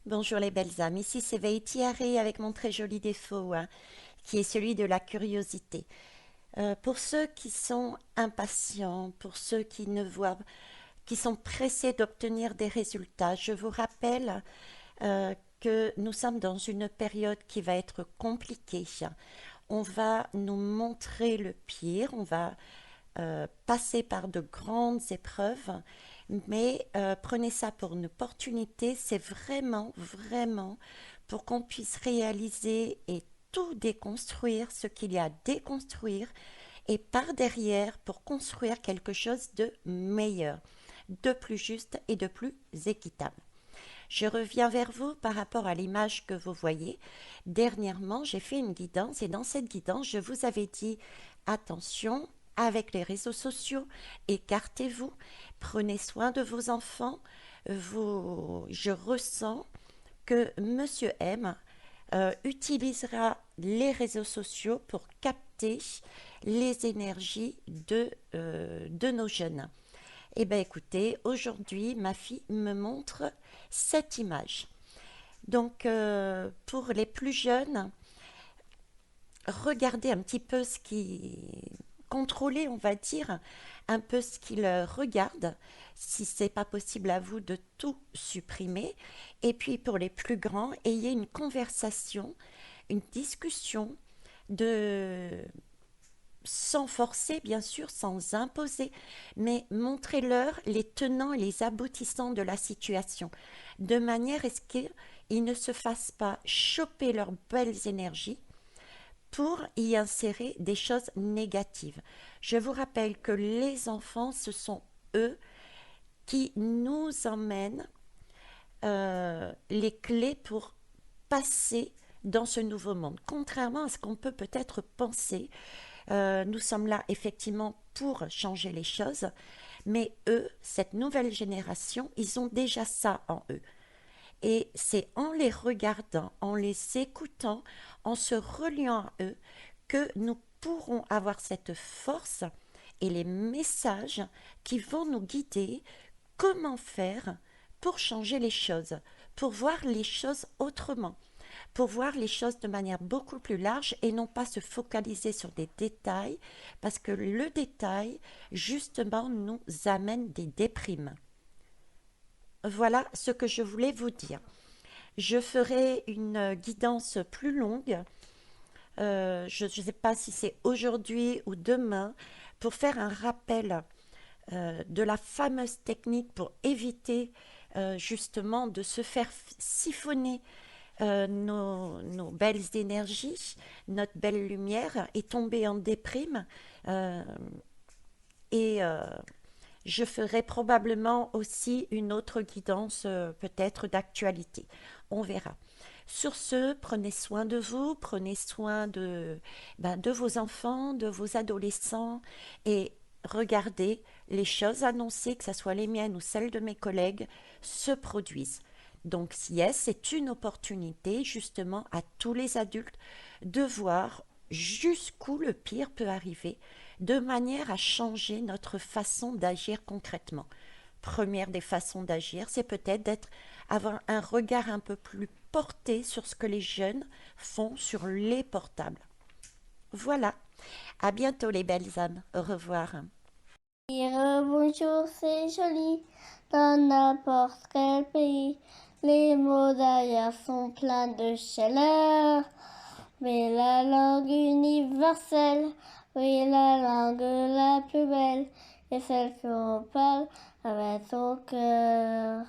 Bonjour les belles âmes, ici c'est Veiti Harry avec mon très joli défaut, qui est celui de la curiosité. Pour ceux qui sont impatients, pour ceux qui ne voient, qui sont pressés d'obtenir des résultats, je vous rappelle que nous sommes dans une période qui va être compliquée. On va nous montrer le pire, on va passer par de grandes épreuves, mais prenez ça pour une opportunité, c'est vraiment, vraiment pour qu'on puisse réaliser et tout déconstruire ce qu'il y a à déconstruire et par derrière pour construire quelque chose de meilleur, de plus juste et de plus équitable. Je reviens vers vous par rapport à l'image que vous voyez. Dernièrement, j'ai fait une guidance et dans cette guidance, je vous avais dit attention avec les réseaux sociaux, écartez-vous, prenez soin de vos enfants. Je ressens que Monsieur M utilisera les réseaux sociaux pour capter les énergies de nos jeunes. Eh bien écoutez, aujourd'hui, ma fille me montre cette image. Donc, pour les plus jeunes, regardez un petit peu ce qui... Contrôlez, on va dire, un peu ce qu'ils regardent, si c'est pas possible à vous de tout supprimer. Et puis pour les plus grands, ayez une conversation, une discussion de sans forcer, bien sûr, sans imposer, mais montrez-leur les tenants et les aboutissants de la situation, de manière à ce qu'ils ne se fassent pas choper leurs belles énergies pour y insérer des choses négatives. Je vous rappelle que les enfants, ce sont eux qui nous emmènent les clés pour passer dans ce nouveau monde. Contrairement à ce qu'on peut peut-être penser, nous sommes là effectivement pour changer les choses, mais eux, cette nouvelle génération, ils ont déjà ça en eux. Et c'est en les regardant, en les écoutant, en se reliant à eux, que nous pourrons avoir cette force et les messages qui vont nous guider comment faire pour changer les choses, pour voir les choses autrement, pour voir les choses de manière beaucoup plus large et non pas se focaliser sur des détails, parce que le détail, justement, nous amène des déprimes. Voilà ce que je voulais vous dire. Je ferai une guidance plus longue, je ne sais pas si c'est aujourd'hui ou demain, pour faire un rappel de la fameuse technique pour éviter justement de se faire siphonner nos belles énergies, notre belle lumière et tomber en déprime. Euh, et je ferai probablement aussi une autre guidance, peut-être d'actualité. On verra. Sur ce, prenez soin de vous, prenez soin de vos enfants, de vos adolescents et regardez les choses annoncées, que ce soit les miennes ou celles de mes collègues, se produisent. Donc, yes, c'est une opportunité justement à tous les adultes de voir jusqu'où le pire peut arriver, de manière à changer notre façon d'agir concrètement. Première des façons d'agir, c'est peut-être avoir un regard un peu plus porté sur ce que les jeunes font sur les portables. Voilà. À bientôt les belles âmes. Au revoir. Dire bonjour, c'est joli dans n'importe quel pays. Les mots d'ailleurs sont pleins de chaleur. Mais la langue universelle, oui, la langue la plus belle, est celle qu'on parle avec son cœur.